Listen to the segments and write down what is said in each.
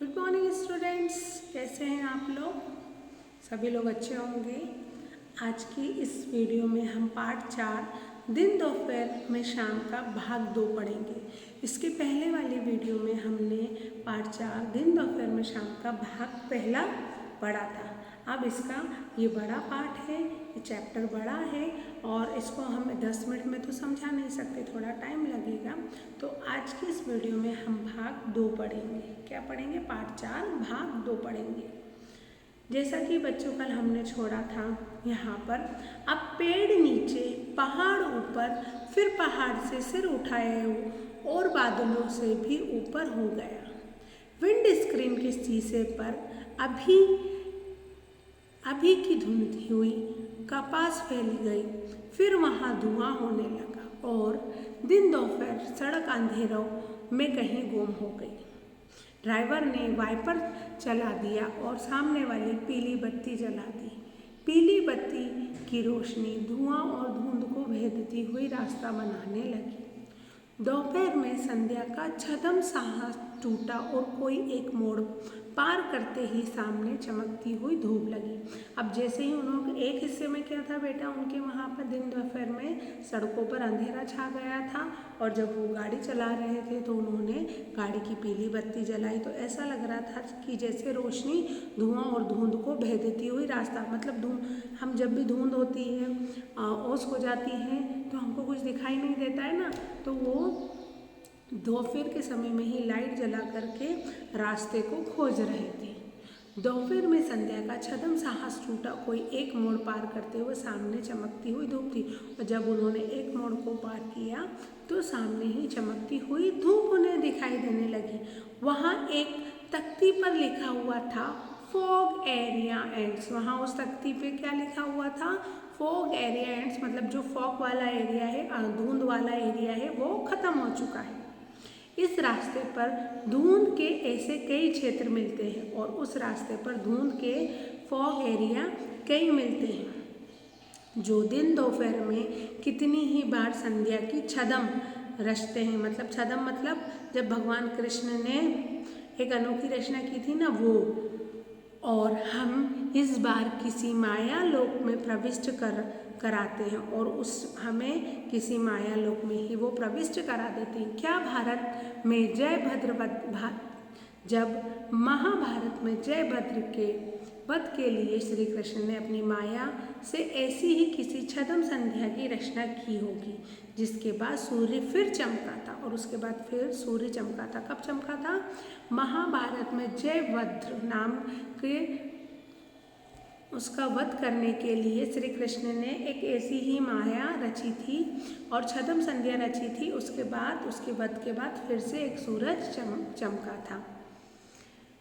Good morning students, कैसे हैं आप लोग? सभी लोग अच्छे होंगे। आज की इस वीडियो में हम पार्ट 4 दिन दोपहर में शाम का भाग 2 पढ़ेंगे। इसके पहले वाली वीडियो में हमने पार्ट 4 दिन दोपहर में शाम का भाग पहला पढ़ा था। अब इसका ये बड़ा पार्ट है, ये चैप्टर बड़ा है और इसको हम 10 मिनट में तो समझा नहीं सकते, थोड़ा टाइम लगेगा। तो आज की इस वीडियो में हम भाग 2 पढ़ेंगे। क्या पढ़ेंगे? पार्ट 4 भाग 2 पढ़ेंगे। जैसा कि बच्चों कल हमने छोड़ा था यहाँ पर, अब पेड़ नीचे, पहाड़ ऊपर, फिर पहाड़ से सिर उठाए और बादलों से भी ऊपर हो गया। विंड स्क्रीन के शीशे पर अभी की धुंधली हुई कपास फैल गई, फिर वहाँ धुआं होने लगा और दिन दोपहर सड़क अंधेरों में कहीं गुम हो गई। ड्राइवर ने वाइपर चला दिया और सामने वाली पीली बत्ती जला दी। पीली बत्ती की रोशनी धुआं और धुंध को भेदती हुई रास्ता बनाने लगी। दोपहर में संध्या का छद्म साहस टूटा और कोई एक मोड़ पार करते ही सामने चमकती हुई धूप लगी। अब जैसे ही उन्होंने एक हिस्से में क्या था बेटा, उनके वहाँ पर दिन दोपहर में सड़कों पर अंधेरा छा गया था और जब वो गाड़ी चला रहे थे तो उन्होंने गाड़ी की पीली बत्ती जलाई, तो ऐसा लग रहा था कि जैसे रोशनी धुआं और धुंध को भेदती हुई रास्ता, मतलब हम जब भी धुंध होती है, ओस हो जाती है तो हमको कुछ दिखाई नहीं देता है ना, तो वो दोपहर के समय में ही लाइट जला करके रास्ते को खोज रहे थे। दोपहर में संध्या का छद्म साहस टूटा। कोई एक मोड़ पार करते हुए सामने चमकती हुई धूप थी और जब उन्होंने एक मोड़ को पार किया तो सामने ही चमकती हुई धूप उन्हें दिखाई देने लगी। वहाँ एक तख्ती पर लिखा हुआ था फॉग एरिया एंड्स। वहाँ उस तख्ती पे क्या लिखा हुआ था? फॉग एरिया एंड्स, मतलब जो फॉग वाला एरिया है, धुंध वाला एरिया है, वो खत्म हो चुका है। इस रास्ते पर धुंध के ऐसे कई क्षेत्र मिलते हैं और उस रास्ते पर धुंध के फॉग एरिया कई मिलते हैं जो दिन दोपहर में कितनी ही बार संध्या की छद्म रचते हैं। मतलब छद्म मतलब जब भगवान कृष्ण ने एक अनोखी रचना की थी ना, वो। और हम इस बार किसी माया लोक में प्रविष्ट कराते हैं और हमें किसी माया लोक में ही वो प्रविष्ट करा देते हैं। क्या भारत में जब महाभारत में जयभद्र के वध के लिए श्री कृष्ण ने अपनी माया से ऐसी ही किसी छद्म संध्या की रचना की होगी, जिसके बाद सूर्य फिर चमका था और उसके बाद फिर सूर्य चमका था। कब चमका था? महाभारत में जयभद्र नाम के उसका वध करने के लिए श्री कृष्ण ने एक ऐसी ही माया रची थी और छद्म संध्या रची थी। उसके बाद उसके वध के बाद फिर से एक सूरज चमका था।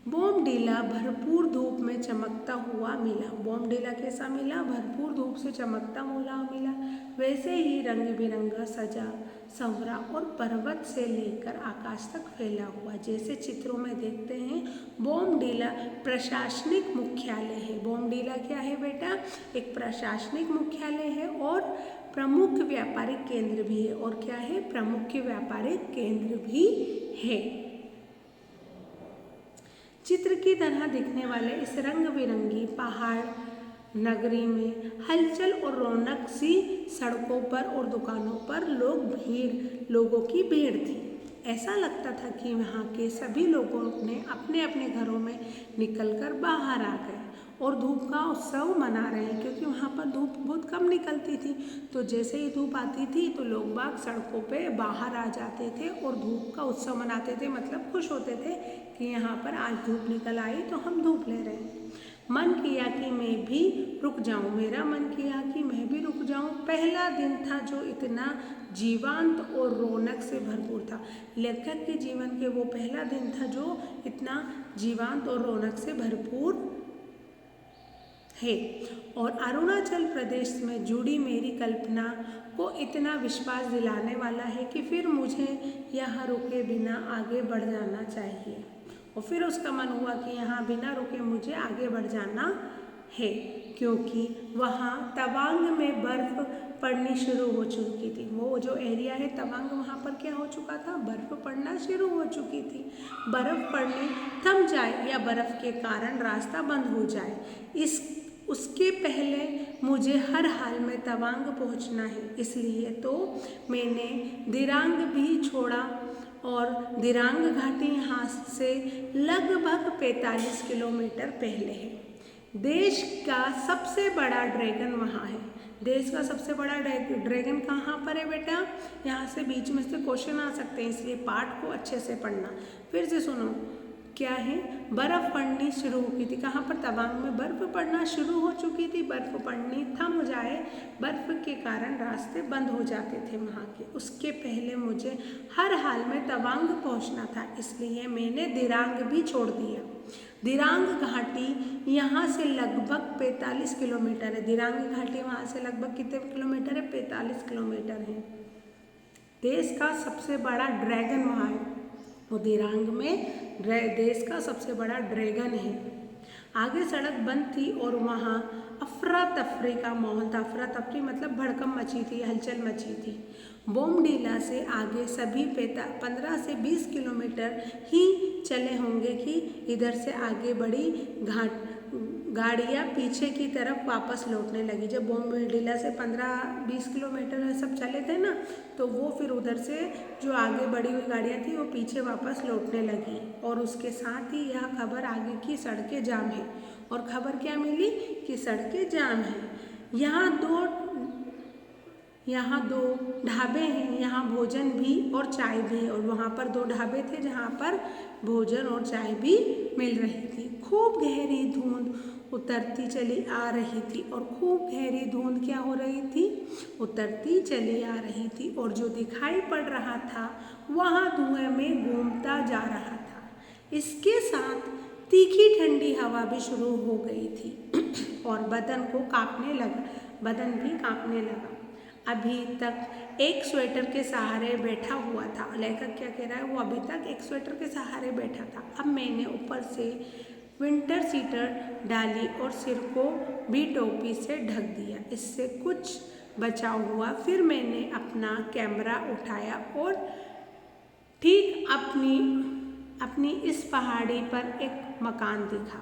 बोमडीला भरपूर धूप में चमकता हुआ मिला। बोमडीला कैसा मिला? भरपूर धूप से चमकता हुआ मिला। वैसे ही रंग बिरंगा सजा संवरा और पर्वत से लेकर आकाश तक फैला हुआ, जैसे चित्रों में देखते हैं। बोमडीला प्रशासनिक मुख्यालय है। बोमडीला क्या है बेटा? एक प्रशासनिक मुख्यालय है और प्रमुख व्यापारिक केंद्र भी है। और क्या है? प्रमुख व्यापारिक केंद्र भी है। चित्र की तरह दिखने वाले इस रंग बिरंगी पहाड़ नगरी में हलचल और रौनक सी सड़कों पर और दुकानों पर लोगों की भीड़ थी। ऐसा लगता था कि वहाँ के सभी लोगों ने अपने अपने घरों में निकलकर बाहर आ गए और धूप का उत्सव मना रहे हैं, क्योंकि वहाँ पर धूप बहुत कम निकलती थी। तो जैसे ही धूप आती थी तो लोग बाग सड़कों पे बाहर आ जाते थे और धूप का उत्सव मनाते थे, मतलब खुश होते थे कि यहाँ पर आज धूप निकल आई तो हम धूप ले रहे हैं। मन किया कि मैं भी रुक जाऊं, मेरा मन किया कि मैं भी रुक जाऊं। पहला दिन था जो इतना जीवंत और रौनक से भरपूर था। लेखक के जीवन के वो पहला दिन था जो इतना जीवंत और रौनक से भरपूर है। और अरुणाचल प्रदेश में जुड़ी मेरी कल्पना को इतना विश्वास दिलाने वाला है कि फिर मुझे यहाँ रुके बिना आगे बढ़ जाना चाहिए। और फिर उसका मन हुआ कि यहाँ बिना रुके मुझे आगे बढ़ जाना है, क्योंकि वहाँ तवांग में बर्फ़ पड़नी शुरू हो चुकी थी। वो जो एरिया है तवांग, वहाँ पर क्या हो चुका था? बर्फ़ पड़ना शुरू हो चुकी थी। बर्फ़ पड़ने थम जाए या बर्फ के कारण रास्ता बंद हो जाए, उसके पहले मुझे हर हाल में तवांग पहुंचना है। इसलिए तो मैंने दिरांग भी छोड़ा और दिरांग घाटी यहाँ से लगभग 45 किलोमीटर पहले है। देश का सबसे बड़ा ड्रैगन वहाँ है। देश का सबसे बड़ा ड्रैगन कहाँ पर है बेटा? यहाँ से बीच में से क्वेश्चन आ सकते हैं, इसलिए पाठ को अच्छे से पढ़ना। फिर से सुनो, क्या है? बर्फ़ पड़नी शुरू हो गई थी। कहाँ पर? तवांग में बर्फ़ पड़ना शुरू हो चुकी थी। बर्फ़ पड़नी थम जाए, बर्फ़ के कारण रास्ते बंद हो जाते थे वहाँ के। उसके पहले मुझे हर हाल में तवांग पहुँचना था, इसलिए मैंने दिरांग भी छोड़ दिया। दिरांग घाटी यहाँ से लगभग 45 किलोमीटर है। दिरांग घाटी वहाँ से लगभग कितने किलोमीटर है? 45 किलोमीटर है। देश का सबसे बड़ा ड्रैगन वहाँ है, वो दिरांग में देश का सबसे बड़ा ड्रैगन है। आगे सड़क बंद थी और वहाँ अफरा तफरी का माहौल था। अफरा तफरी मतलब भड़कम मची थी, हलचल मची थी। बोमडीला से आगे सभी 15 से 20 किलोमीटर ही चले होंगे कि इधर से आगे बड़ी गाड़ियाँ पीछे की तरफ वापस लौटने लगी। जब बोमडीला से 15-20 किलोमीटर सब चले थे ना, तो वो फिर उधर से जो आगे बढ़ी हुई गाड़ियाँ थी वो पीछे वापस लौटने लगी। और उसके साथ ही यह खबर आगे की सड़कें जाम है। और खबर क्या मिली? कि सड़कें जाम हैं। यहाँ दो ढाबे हैं, यहाँ भोजन भी और चाय भी। और वहाँ पर 2 ढाबे थे जहाँ पर भोजन और चाय भी मिल रही थी। खूब गहरी धुंध उतरती चली आ रही थी। और खूब गहरी धुंध क्या हो रही थी? उतरती चली आ रही थी। और जो दिखाई पड़ रहा था वहाँ धुएं में घूमता जा रहा था। इसके साथ तीखी ठंडी हवा भी शुरू हो गई थी और बदन भी कांपने लगा। अभी तक एक स्वेटर के सहारे बैठा हुआ था। लेखक क्या कह रहा है? वो अभी तक एक स्वेटर के सहारे बैठा था। अब मैंने ऊपर से विंटर सीटर डाली और सिर को भी टोपी से ढक दिया, इससे कुछ बचाव हुआ। फिर मैंने अपना कैमरा उठाया और ठीक अपनी इस पहाड़ी पर एक मकान दिखा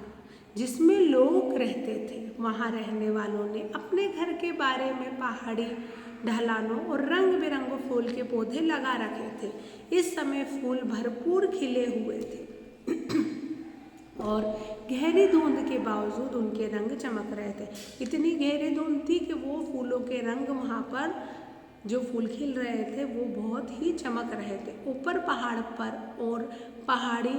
जिसमें लोग रहते थे। वहाँ रहने वालों ने अपने घर के बारे में पहाड़ी ढलानों और रंग बिरंगे फूल के पौधे लगा रखे थे। इस समय फूल भरपूर खिले हुए थे और गहरी धुंध के बावजूद उनके रंग चमक रहे थे। इतनी गहरी धुंध थी कि वो फूलों के रंग वहाँ पर जो फूल खिल रहे थे वो बहुत ही चमक रहे थे। ऊपर पहाड़ पर और पहाड़ी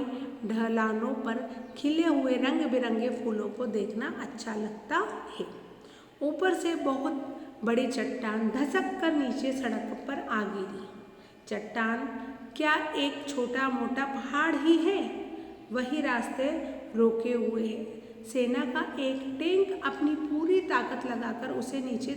ढलानों पर खिले हुए रंग बिरंगे फूलों को देखना अच्छा लगता है। ऊपर से बहुत बड़ी चट्टान धसक कर नीचे सड़क पर आ गिरी। चट्टान क्या एक छोटा मोटा पहाड़ ही है? वही रास्ते रोके हुए है। सेना का एक टैंक अपनी पूरी ताकत लगाकर उसे नीचे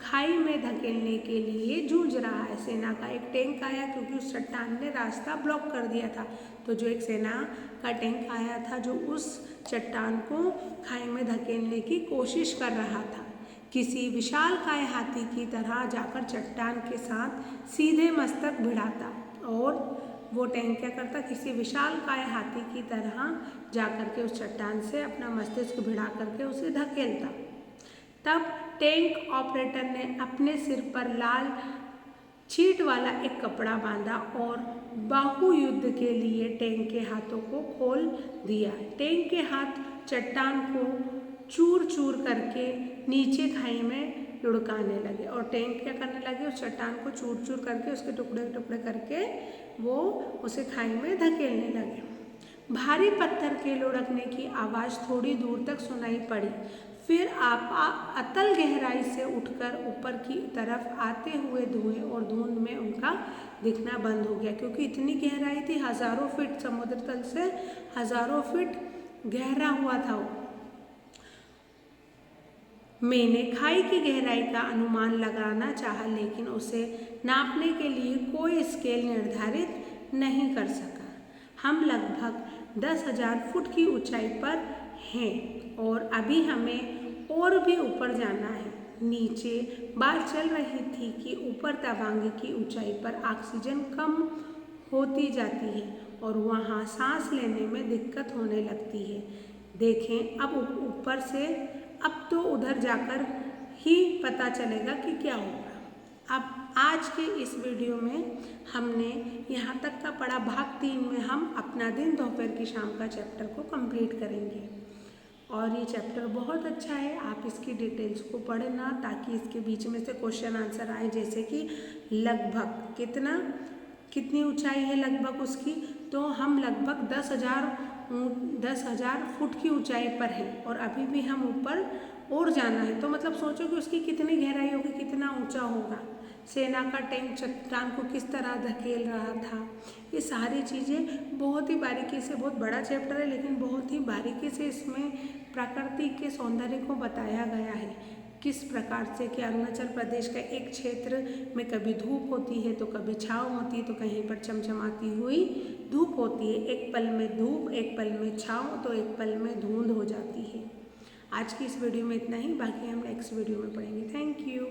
खाई में धकेलने के लिए जूझ रहा है। सेना का एक टैंक आया क्योंकि उस चट्टान ने रास्ता ब्लॉक कर दिया था। तो जो एक सेना का टैंक आया था जो उस चट्टान को खाई में धकेलने की कोशिश कर रहा था। किसी विशालकाय हाथी की तरह जाकर चट्टान के साथ सीधे मस्तक भिड़ाता और वो टैंक क्या करता? किसी विशालकाय हाथी की तरह जाकर के उस चट्टान से अपना मस्तिष्क भिड़ा करके उसे धकेलता। तब टैंक ऑपरेटर ने अपने सिर पर लाल छींट वाला एक कपड़ा बांधा और बाहु युद्ध के लिए टैंक के हाथों को खोल दिया। टैंक के हाथ चट्टान को चूर चूर करके नीचे खाई में लुढ़काने लगे और टैंक क्या करने लगे? उस चट्टान को चूर चूर करके उसके टुकड़े टुकड़े करके वो उसे खाई में धकेलने लगे। भारी पत्थर के लुढ़कने की आवाज़ थोड़ी दूर तक सुनाई पड़ी। फिर आप अतल गहराई से उठकर ऊपर की तरफ आते हुए धुएं और धुंध में उनका दिखना बंद हो गया, क्योंकि इतनी गहराई थी, हज़ारों फीट समुद्र तल से हज़ारों फीट गहरा हुआ था वो। मैंने खाई की गहराई का अनुमान लगाना चाहा, लेकिन उसे नापने के लिए कोई स्केल निर्धारित नहीं कर सका। हम लगभग 10,000 फुट की ऊंचाई पर हैं और अभी हमें और भी ऊपर जाना है। नीचे बात चल रही थी कि ऊपर तवांग की ऊंचाई पर ऑक्सीजन कम होती जाती है और वहाँ सांस लेने में दिक्कत होने लगती है। देखें अब ऊपर से, अब तो उधर जाकर ही पता चलेगा कि क्या होगा। अब आज के इस वीडियो में हमने यहाँ तक का पढ़ा। भाग 3 में हम अपना दिन दोपहर की शाम का चैप्टर को कंप्लीट करेंगे और ये चैप्टर बहुत अच्छा है। आप इसकी डिटेल्स को पढ़ना ताकि इसके बीच में से क्वेश्चन आंसर आए, जैसे कि लगभग कितनी ऊंचाई है लगभग उसकी, तो हम लगभग 10,000 फुट की ऊंचाई पर हैं और अभी भी हम ऊपर और जाना है। तो मतलब सोचो कि उसकी कितनी गहराई होगी, कितना ऊंचा होगा। सेना का टैंक चट्टान को किस तरह धकेल रहा था। ये सारी चीज़ें बहुत ही बारीकी से, बहुत बड़ा चैप्टर है लेकिन बहुत ही बारीकी से इसमें प्रकृति के सौंदर्य को बताया गया है। किस प्रकार से कि अरुणाचल प्रदेश का एक क्षेत्र में कभी धूप होती है तो कभी छाँव होती है, तो कहीं पर चमचमाती हुई धूप होती है। एक पल में धूप, एक पल में छाँव, तो एक पल में धुंध हो जाती है। आज की इस वीडियो में इतना ही, बाकी हम नेक्स्ट वीडियो में पढ़ेंगे। Thank you.